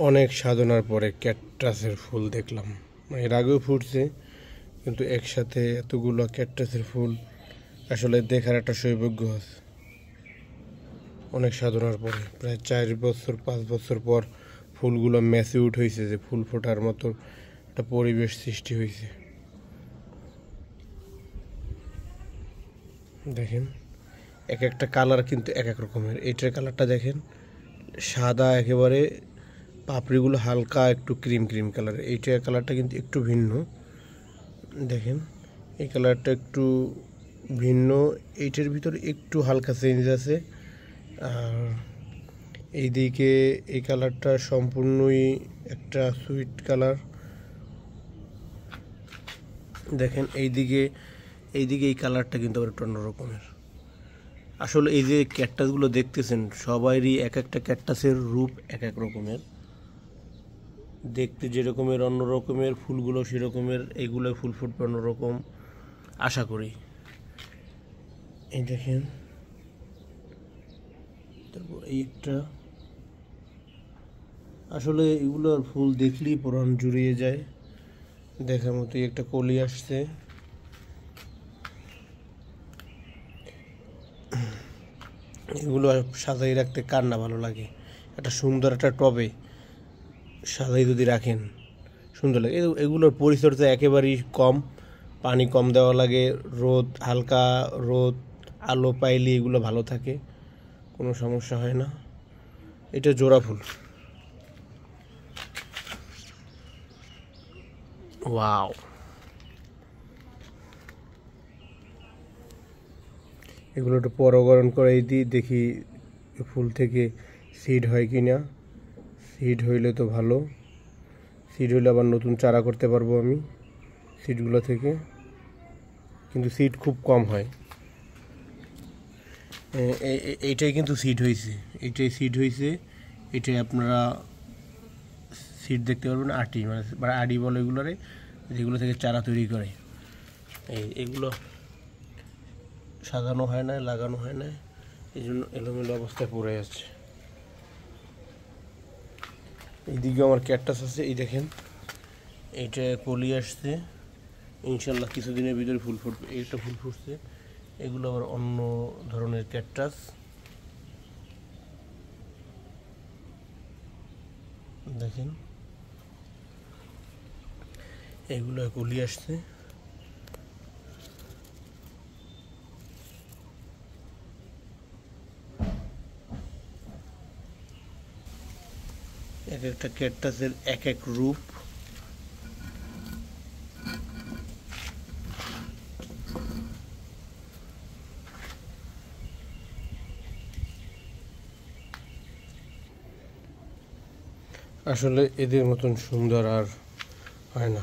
অনেক সাধনার পরে ক্যাকটাসের ফুল দেখলাম। এর আগেও ফুটছে, কিন্তু একসাথে এতগুলো ক্যাকটাসের ফুল আসলে দেখার একটা সৌভাগ্য আছে। অনেক সাধনার পরে প্রায় 4 বছর 5 বছর পর ফুলগুলো ম্যাচিউরড হয়েছে, যে ফুল ফোটার মতো একটা পরিবেশ সৃষ্টি হয়েছে। দেখেন এক একটা কালার কিন্তু এক এক রকমের। এইটার কালারটা দেখেন সাদা একেবারে, পাপড়িগুলো হালকা একটু ক্রিম ক্রিম কালার। এইটার কালারটা কিন্তু একটু ভিন্ন। দেখেন এই কালারটা একটু ভিন্ন, এইটার ভিতরে একটু হালকা চেঞ্জ আছে। আর এইদিকে এই কালারটা সম্পূর্ণই একটা সুইট কালার। দেখেন এইদিকে এই কালারটা কিন্তু আবার একটু অন্যরকমের। আসলে এই যে ক্যাকটাসগুলো দেখতেছেন সবারই এক একটা ক্যাকটাসের রূপ এক এক রকমের, দেখতে যেরকমের অন্য রকমের, ফুলগুলো সেরকমের। এইগুলো ফুল ফুটবে অন্যরকম আশা করি। এই দেখেন, তারপর এই একটা, আসলে এগুলোর ফুল দেখলেই প্রাণ জুড়িয়ে যায়। দেখার মতোই একটা কলি আসছে। এগুলো সাজাই রাখতে কার না ভালো লাগে? একটা সুন্দর একটা টবে সাজাই যদি রাখেন সুন্দর লাগে। এগুলোর পরিচর্যা একেবারেই কম, পানি কম দেওয়া লাগে, রোদ হালকা রোদ আলো পাইলে এগুলো ভালো থাকে, কোনো সমস্যা হয় না। এটা জোড়া ফুল। ওয়াও, এগুলো একটু পরাগরণ করাই দিই, দেখি ফুল থেকে সিড হয় কি না। সিড হইলে তো ভালো, সিড হইলে আবার নতুন চারা করতে পারবো আমি সিডগুলো থেকে, কিন্তু সিড খুব কম হয়। এইটাই কিন্তু সিড হয়েছে, এইটাই সিড হয়েছে। এটাই আপনারা সিড দেখতে পারবেন, আটি মানে আডি বলে এগুলোরে, যেগুলো থেকে চারা তৈরি করে। এগুলো সাজানো হয় না, লাগানো হয় না, এই জন্য এলোমেলো অবস্থায় পড়ে যাচ্ছে। এইদিকে আমার ক্যাকটাস আছে, এই দেখেন এইটা কলি আসছে, ইনশাল্লাহ কিছুদিনের ভিতরে ফুল ফুটবে। এইটা ফুল ফুটছে, এগুলো আবার অন্য ধরনের ক্যাকটাস। দেখেন এগুলো কলি আসছে। এক একটা ক্যাকটাসের এক এক রূপ। আসলে এদের মতন সুন্দর আর হয় না।